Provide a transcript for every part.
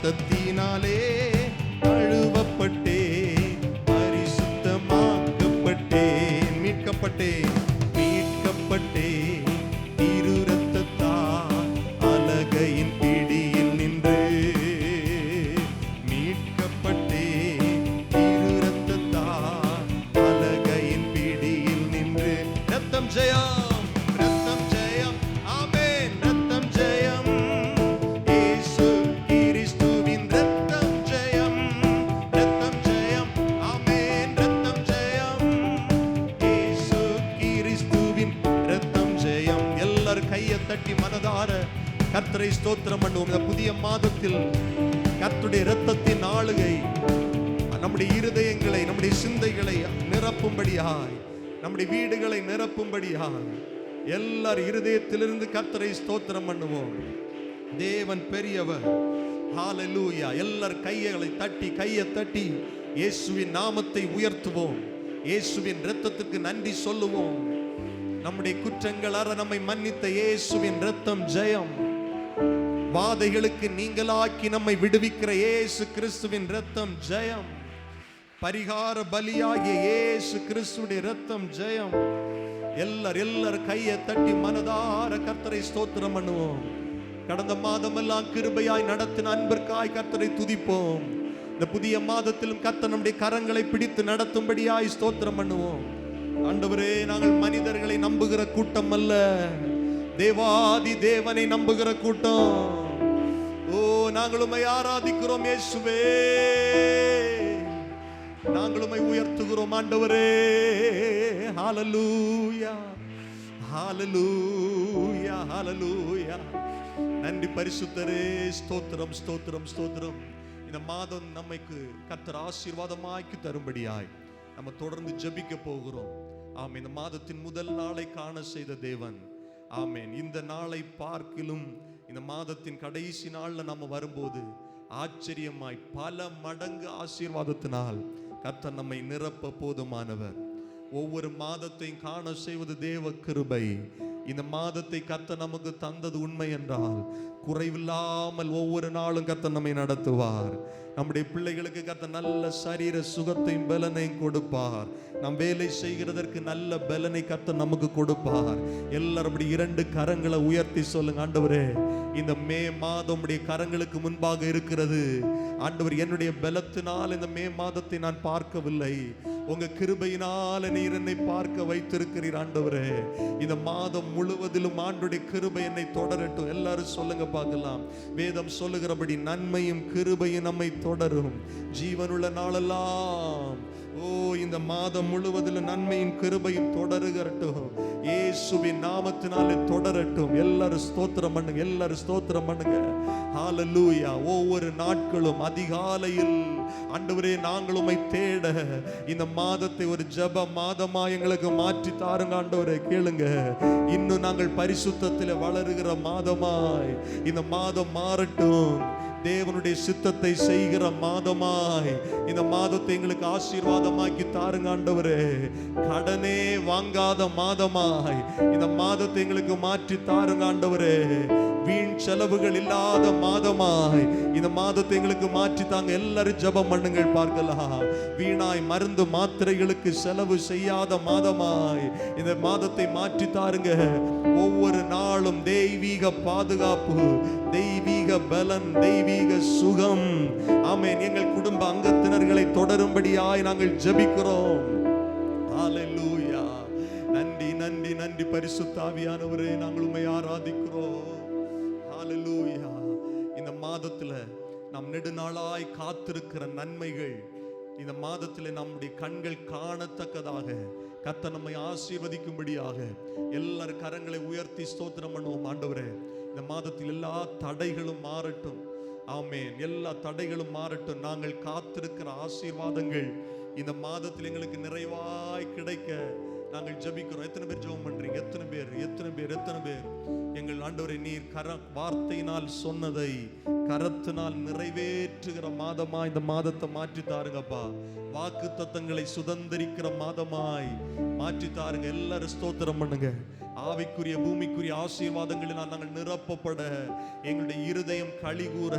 இரத்தத்தினாலே கழுவப்பட்டே பரிசுத்தமாக்கப்பட்டே மீட்கப்பட்டே மீட்கப்பட்டே திரு இரத்தத்தால் அலகையின் பிடியில் நின்று மீட்கப்பட்டே திரு இரத்தத்தால் அலகையின் பிடியில் நின்று இரத்தம் ஜெயம் தட்டி மனதார கர்த்தரை ஸ்தோத்திரம் பண்ணுவோம். இந்த புதிய மாதத்தில் கர்த்தருடைய இரத்தத்தின் ஆளுகை நம்முடைய இருதயங்களை நம்முடைய சிந்தைகளை நிரப்பும்படியாய் நம்முடைய வீடுகளை நிரப்பும்படியாய் எல்லார் இருதயத்திலிருந்து கர்த்தரை ஸ்தோத்திரம் பண்ணுவோம். தேவன் பெரியவர். ஹல்லேலூயா. எல்லார் கையை தட்டி இயேசுவின் நாமத்தை உயர்த்துவோம். இயேசுவின் இரத்தத்துக்கு நன்றி சொல்லுவோம். நம்முடைய குற்றங்கள் அற நம்மை மன்னித்த இயேசுவின் இரத்தம் ஜெயம். வாதைகளுக்கு நீங்களாக்கி நம்மை விடுவிக்கிற இயேசு கிறிஸ்துவின் இரத்தம் ஜெயம். பரிகார பலியாகிய இயேசு கிறிஸ்துவின் இரத்தம் ஜெயம். எல்லார் கையை தட்டி மனதார கர்த்தரை ஸ்தோத்திரம் பண்ணுவோம். கடந்த மாதமெல்லாம் கிருபையாய் நடத்தின அன்பிற்காய் கர்த்தரை துதிப்போம். இந்த புதிய மாதத்திலும் கர்த்தர் நம்முடைய கரங்களை பிடித்து நடத்தும்படியாய் ஸ்தோத்திரம் பண்ணுவோம். ஆண்டவரே, நாங்கள் மனிதர்களை நம்புகிற கூட்டம் அல்ல, தேவாதி தேவனை நம்புகிற கூட்டம். ஓ, நாங்கள் உம்மை ஆராதிக்கிறோம் இயேசுவே, நாங்கள் உம்மை உயர்த்துகிறோம் ஆண்டவரே. ஹல்லேலூயா ஹல்லேலூயா ஹல்லேலூயா. நன்றி பரிசுத்தரே. ஸ்தோத்திரம் ஸ்தோத்திரம் ஸ்தோத்திரம். இந்த மாதம் நம்மைக்கு கர்த்தர் ஆசீர்வாதமாக்கி தரும்படியாய் நம்ம தொடர்ந்து ஜெபிக்க போகிறோம். ஆமென். இந்த மாதத்தின் முதல் நாளை காண செய்த தேவன். ஆமென். இந்த நாளை பார்க்கிலும் இந்த மாதத்தின் கடைசி நாள்ல நம்ம வரும்போது ஆச்சரியமாய் பல மடங்கு ஆசீர்வாதத்தினால் கர்த்தர் நம்மை நிரப்ப போதுமானவர். ஒவ்வொரு மாதத்தையும் காண செய்வது தேவ கிருபை. இந்த மாதத்தை கர்த்தர் நமக்கு தந்தது உண்மை என்றால் குறைவில்லாமல் ஒவ்வொரு நாளும் கர்த்தர் நம்மை நடத்துவார். நம்முடைய பிள்ளைகளுக்கு கர்த்தர் நல்ல சரீர சுகத்தையும் பலனையும் கொடுப்பார். நம் வேலை செய்கிறதற்கு நல்ல பலனை கர்த்தர் நமக்கு கொடுப்பார். எல்லாரும் அப்படி இரண்டு கரங்களை உயர்த்தி சொல்லுங்க, ஆண்டவரே, இந்த மே மாதம் உடைய கரங்களுக்கு முன்பாக இருக்கிறது. ஆண்டவர், என்னுடைய பலத்தினால் இந்த மே மாதத்தை நான் பார்க்கவில்லை, உங்க கிருபையினால் நீர் என்னை பார்க்க வைத்திருக்கிறீர். ஆண்டவரே, இந்த மாதம் முழுவதிலும் ஆண்டுடைய கிருபை என்னை தொடரட்டும். எல்லாரும் சொல்லுங்க பார்க்கலாம். வேதம் சொல்லுகிறபடி நன்மையும் கிருபையும் நம்மை தொடரும் ஜீவனுள்ள நாளெல்லாம். ஓ, இந்த மாதம் முழுவதிலும் நன்மையும் கிருபையும் தொடருகட்டும். இயேசுவின் நாமத்தினாலே தொடரட்டும். எல்லாரும் ஸ்தோத்திரம் பண்ணுங்க, எல்லாரும் ஸ்தோத்திரம் பண்ணுங்க. ஹல்லேலூயா. ஒவ்வொரு நாட்களும் அதிகாலையில் ஆண்டவரே, நாங்கள் உம்மை தேட இந்த மாதத்தை ஒரு ஜெப மாதமா எங்களுக்கு மாற்றி தாருங்க. ஆண்டவரே, கேளுங்க. இன்னும் நாங்கள் பரிசுத்தத்தில் வளருகிற மாதமாய் இந்த மாதம் மாறட்டும். தேவனுடைய சித்தத்தை செய்கிற மாதமாய் இந்த மாதத்தை எங்களுக்கு ஆசீர்வாதமாக்கி தாருங்க. ஆண்டவரே, கடனே வாங்காத மாதமாய் இந்த மாதத்தை எங்களுக்கு மாற்றி தாருங்க. ஆண்டவரே, வீண் செலவுகள் இல்லாத மாதமாய் இந்த மாதத்தை எங்களுக்கு மாற்றி தாங்க. எல்லாரும் ஜெபம் பண்ணுங்கள் பார்க்கலாம். வீணாய் மருந்து மாத்திரைகளுக்கு செலவு செய்யாத மாதமாய் இந்த மாதத்தை மாற்றி தாருங்க. ஒவ்வொரு நாளும் தெய்வீக பாதுகாப்பு, தெய்வீக பலன், தெய்வீக சுகம். ஆமென். எங்கள் குடும்ப அங்கத்தினர்களை தொடரும்படியாய் நாங்கள் ஜெபிக்கிறோம். ஹல்லேலூயா. நன்றி நன்றி நன்றி பரிசுத்த ஆவியானவரே, நாங்கள் உம்மை ஆராதிக்கிறோம். ஹல்லேலூயா. இந்த மாதத்துல நாம் நெடுநாளாய் காத்திருக்கிற நன்மைகள் இந்த மாதத்தில் நம்முடைய கண்கள் காணத்தக்கதாக கர்த்தர் நம்மை ஆசீர்வதிக்கும்படியாக எல்லாரும் கரங்களை உயர்த்தி ஸ்தோத்திரம் பண்ணுவோம். ஆண்டவரே, இந்த மாதத்தில் எல்லா தடைகளும் மாறட்டும். ஆமென். எல்லா தடைகளும் மாறட்டும். நாங்கள் காத்திருக்கிற ஆசீர்வாதங்கள் இந்த மாதத்தில் எங்களுக்கு நிறைவாய் கிடைக்க நாங்கள் ஜெபிக்கிறோம். எத்தனை பேர் ஜெபம் பண்றீங்க? எத்தனை பேர்? எங்கள் ஆண்டவரே, நீர் வார்த்தையினால் சொன்னதை கரத்தினால் நிறைவேற்றுகிற மாதமா இந்த மாதத்தை மாற்றி தாருங்கப்பா. வாக்கு தத்தங்களை சுதந்திரிக்கிற மாதமாய் மாற்றி தாருங்க. எல்லாரும் ஸ்தோத்திரம் பண்ணுங்க. ஆவிக்குரிய பூமிக்குரிய ஆசீர்வாதங்களினால் நாங்கள் நிரப்பப்பட, எங்களுடைய இருதயம் களிகூற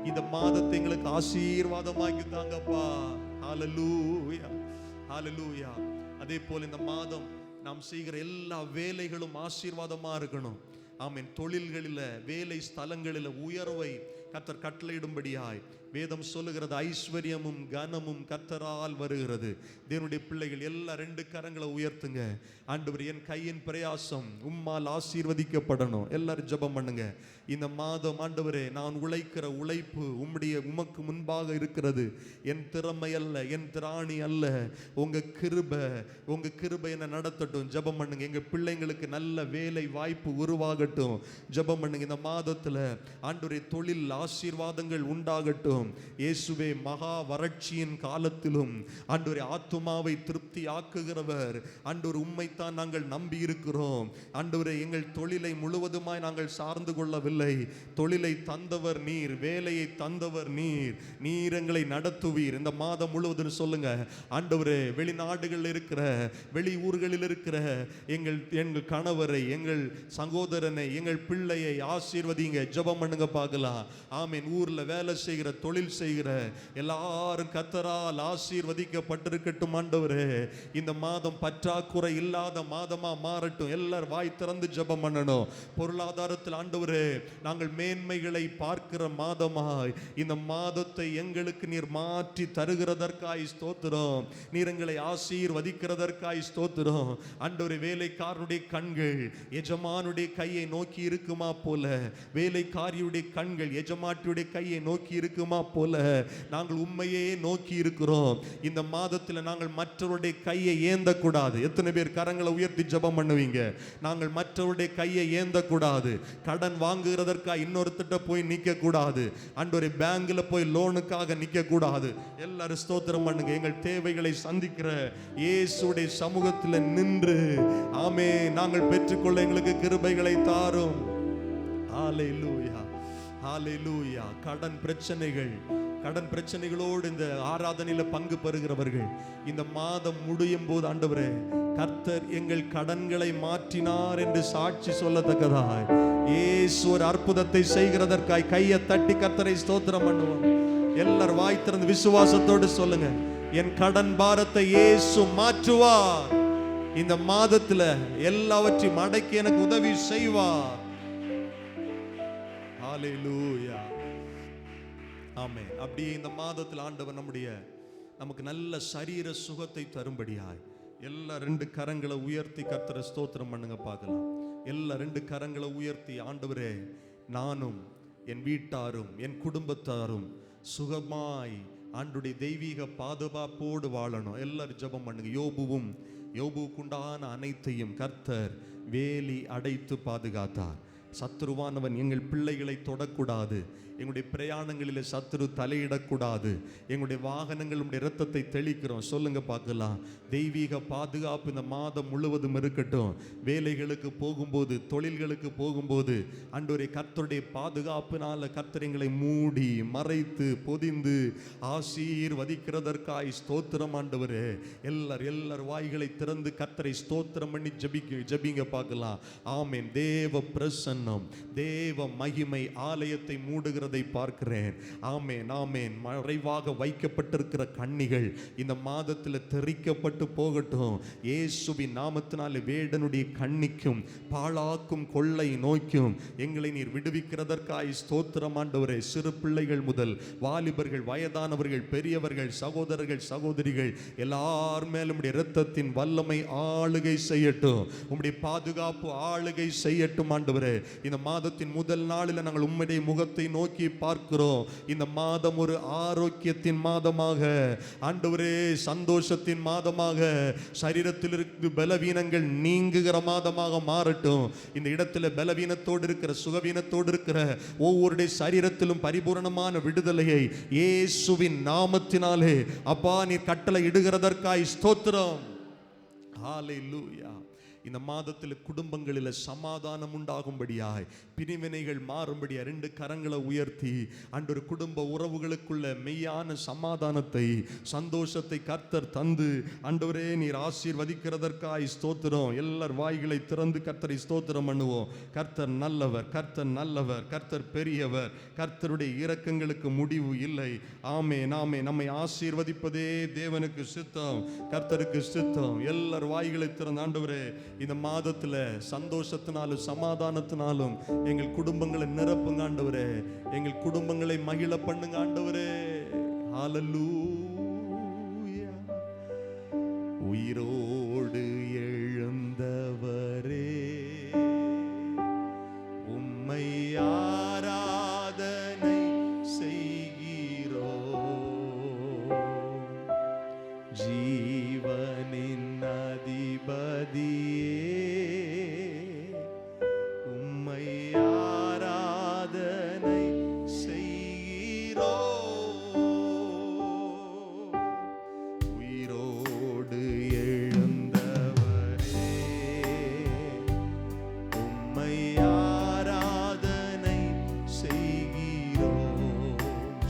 இந்த மாதத்தை எங்களுக்கு ஆசீர்வாதமாக்கி தாங்கப்பா. ஹல்லேலூயா, ஹல்லேலூயா. அதே போல இந்த மாதம் நாம் செய்கிற எல்லா வேலைகளும் ஆசீர்வாதமா இருக்கணும். ஆமென். தொழில்களில், வேலை ஸ்தலங்களில் உயர்வை கர்த்தர் கட்டளையிடும்படியாய் வேதம் சொல்லுகிறது. ஐஸ்வர்யமும் கனமும் கர்த்தரால் வருகிறது. தேவனுடைய பிள்ளைகள் எல்லாம் 2 கரங்களை உயர்த்துங்க. ஆண்டவர், என் கையின் பிரயாசம் உம்மால் ஆசீர்வதிக்கப்படணும். எல்லாரும் ஜெபம் பண்ணுங்க. இந்த மாதம் ஆண்டவரே, நான் உழைக்கிற உழைப்பு உமக்கு முன்பாக இருக்கிறது. என் திறமை அல்ல, என் திராணி அல்ல, உங்க கிருபை என்ன நடத்தட்டும். ஜெபம் பண்ணுங்க. எங்க பிள்ளைங்களுக்கு நல்ல வேலை வாய்ப்பு உருவாகட்டும். ஜெபம் பண்ணுங்க. இந்த மாதத்துல ஆண்டவரே, தொழில் ஆசீர்வாதங்கள் உண்டாகட்டும். இயேசுவே, மகா வறட்சியின் காலத்திலும் ஆண்டவரே, ஆத்துமாவை திருப்தி ஆக்குகிறவர் ஆண்டவர், உம்மைத்தான் நாங்கள் நம்பி இருக்கிறோம். ஆண்டவரே, எங்கள் தொழிலை முழுவதுமாய் நாங்கள் சார்ந்து கொள்ளவில்லை. தொழிலை தந்தவர் நீர், வேலையை தந்தவர் நீர் எங்களை நடத்துவீர். இந்த மாதம் முழுவதும் சொல்லுங்க. ஆண்டவரே, வெளிநாடுகளில் இருக்கிற, வெளி ஊர்களில் இருக்கிற எங்கள் கணவரை, எங்கள் சகோதரனை, எங்கள் பிள்ளையை ஆசீர்வதிங்க. ஜெபம் பண்ணுங்க பார்க்கலாம். ஆமென். ஊர்ல வேலை செய்கிற, தொழில் செய்கிற எல்லாரும் கர்த்தரால் ஆசீர்வதிக்கப்பட்டிருக்கட்டும். ஆண்டவரே, இந்த மாதம் பற்றாக்குறை இல்லாத மாதமா மாறட்டும். எல்லாரும் வாய் திறந்து ஜெபம் பண்ணணும். பொருளாதாரத்தில் ஆண்டவரே, நாங்கள் மேன்மைகளை பார்க்கிற மாதமாய் இந்த மாதத்தை எங்களுக்கு நீர் மாற்றி தருகிறதற்காய் ஸ்தோத்திரம். நீர் எங்களை ஆசீர்வதிக்கிறதற்காய் ஸ்தோத்திரம். ஆண்டவரே, வேலைக்காரனுடைய கண்கள் எஜமானுடைய கையை நோக்கி இருக்குமா போல, வேலைக்காரியுடைய கண்கள் எஜமாட்டியுடைய கையை நோக்கி இருக்குமா போல நாங்கள் உண்மையே நோக்கி இருக்கிறோம். இந்த மாதத்தில் நாங்கள் மற்றவருடைய கையை ஏந்தக்கூடாது. எத்தனை பேர் கரங்களை உயர்த்தி ஜெபம் பண்ணுவீங்க? நாங்கள் மற்றவருடைய கையை ஏந்தக்கூடாது. கடன் வாங்குகிறதற்காக இன்னொருத்திட்ட போய் நிற்க கூடாது. ஆண்டவரே, பேங்க்ல போய் லோனுக்காக நிற்க கூடாது. எல்லாரும் ஸ்தோத்திரம் பண்ணுங்க. எங்கள் தேவைகளை சந்திக்கிற இயேசுடைய சமூகத்தில் நின்று ஆமே நாங்கள் பெற்றுக்கொள்ள எங்களுக்கு கிருபைகளை தாரும். ஹல்லேலூயா, ஹல்லேலூயா. கடன் பிரச்சனைகளோடு இந்த ஆராதனையில பங்கு பெறுகிறவர்கள் இந்த மாதம் முடியும் போது ஆண்டவரே, கர்த்தர் எங்கள் கடன்களை மாற்றினார் என்று சாட்சி சொல்லத்தக்கதாய் இயேசு ஒரு அற்புதத்தை செய்கிறதற்காய் கையை தட்டி கர்த்தரை ஸ்தோத்திரம் பண்ணுவோம். எல்லாரும் வாய் திறந்து விசுவாசத்தோடு சொல்லுங்க. என் கடன் பாரத்தை இயேசு மாற்றுவார். இந்த மாதத்துல எல்லாவற்றையும் அடக்கி எனக்கு உதவி செய்வார். ஹல்லேலூயா, ஆமென். அப்படியே இந்த மாதத்தில் ஆண்டவர் நமக்கு நல்ல சரீர சுகத்தை தரும்படியாய் எல்லா 2 கரங்களை உயர்த்தி கர்த்தரை ஸ்தோத்திரம் பண்ணுங்க பார்க்கலாம். எல்லா 2 கரங்களை உயர்த்தி, ஆண்டவரே, நானும் என் வீட்டாரும் என் குடும்பத்தாரும் சுகமாய் ஆண்டுடைய தெய்வீக பாதுகாப்போடு வாழணும். எல்லாரும் ஜெபம் பண்ணுங்க. யோபுவுக்குண்டான அனைத்தையும் கர்த்தர் வேலி அடைத்து பாதுகாத்தார். சத்துருவானவன் எங்கள் பிள்ளைகளை தொடக்கூடாது. எங்களுடைய பிரயாணங்களில் சத்துரு தலையிடக்கூடாது. எங்களுடைய வாகனங்களுடைய இரத்தத்தை தெளிக்கிறோம். சொல்லுங்க பார்க்கலாம். தெய்வீக பாதுகாப்பு இந்த மாதம் முழுவதும் இருக்கட்டும். வேலைகளுக்கு போகும்போது, தொழில்களுக்கு போகும்போது ஆண்டவரே, கர்த்தருடைய பாதுகாப்பினால கர்த்தர் எங்களை மூடி மறைத்து பொதிந்து ஆசீர்வதிக்கிறதற்காய் ஸ்தோத்திரம். ஆண்டவரே, எல்லார் வாய்களை திறந்து கர்த்தரை ஸ்தோத்திரம் பண்ணி ஜெபிங்க பார்க்கலாம். ஆமென். தேவ பிரசன்னம், தேவ மகிமை ஆலயத்தை மூடுகிறதை பார்க்கிறேன். ஆமென், ஆமென். மறைவாக வைக்கப்பட்டிருக்கிற கண்ணிகள் இந்த மாதத்தில் தெரிக்கப்பட்டு போகட்டும். இயேசுவின் நாமத்தினாலே வேடனுடைய கண்ணிக்கும் பாழாக்கும் கொள்ளை நோய்க்கும் எங்களை நீர் விடுவிக்கிறதற்காய் ஸ்தோத்திரம். ஆண்டவரே, சிறு பிள்ளைகள் முதல் வாலிபர்கள், வயதானவர்கள், பெரியவர்கள், சகோதரர்கள், சகோதரிகள் எல்லார் மேலும் இரத்தத்தின் வல்லமை ஆளுகை செய்யட்டும். உம்முடைய பாதுகாப்பு ஆளுகை செய்யட்டும். ஆண்டவரே, இந்த மாதத்தின் முதல் நாளில் நாங்கள் உம்முடைய முகத்தை நோக்கி பார்க்கிறோம். இந்த மாதம் ஒரு ஆரோக்கியத்தின் மாதமாக, ஆண்டவரே, சந்தோஷத்தின் மாதமாக, சரீரத்தில் இருக்கு பலவீனங்கள் நீங்குகிற மாதமாக மாறட்டும். இந்த இடத்துல பலவீனத்தோடு இருக்கிற, சுகவீனத்தோடு இருக்கிற ஒவ்வொருடைய சரீரத்திலும் பரிபூரணமான விடுதலையை இயேசுவின் நாமத்தினாலே அப்பா நீர் கட்டளை இடுகிறதற்காய் ஸ்தோத்திரம். ஹல்லேலூயா. இந்த மாதத்தில் குடும்பங்களில் சமாதானம் உண்டாகும்படியாய், பிரிவினைகள் மாறும்படியா 2 கரங்களை உயர்த்தி ஆண்டவர் குடும்ப உறவுகளுக்குள்ள மெய்யான சமாதானத்தை, சந்தோஷத்தை கர்த்தர் தந்து ஆண்டவரே நீர் ஆசீர்வதிக்கிறதற்காய் ஸ்தோத்திரம். எல்லார் வாய்களை திறந்து கர்த்தரை ஸ்தோத்திரம் பண்ணுவோம். கர்த்தர் நல்லவர், கர்த்தர் நல்லவர், கர்த்தர் பெரியவர், கர்த்தருடைய இரக்கங்களுக்கு முடிவு இல்லை. ஆமென், ஆமென். நம்மை ஆசீர்வதிப்பதே தேவனுக்கு சித்தம், கர்த்தருக்கு சித்தம். எல்லார் வாய்களை திறந்து ஆண்டவரே இந்த மாதத்துல சந்தோஷத்தினாலும் சமாதானத்தினாலும் எங்கள் குடும்பங்களை நிரப்புங்க ஆண்டவரே, எங்கள் குடும்பங்களை மகிழ பண்ணுங்க ஆண்டவரே. ஹல்லேலூயா. உயிரோடு எழுந்தவரே உம்மை ஆராதனை செய்கிறோம். ஜீவனின் அதிபதியே உம்மை ஆராதனை செய்கிறோம். உயிரோடு எழுந்தவரே உம்மை ஆராதனை செய்கிறோம்.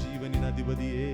ஜீவனின் அதிபதியே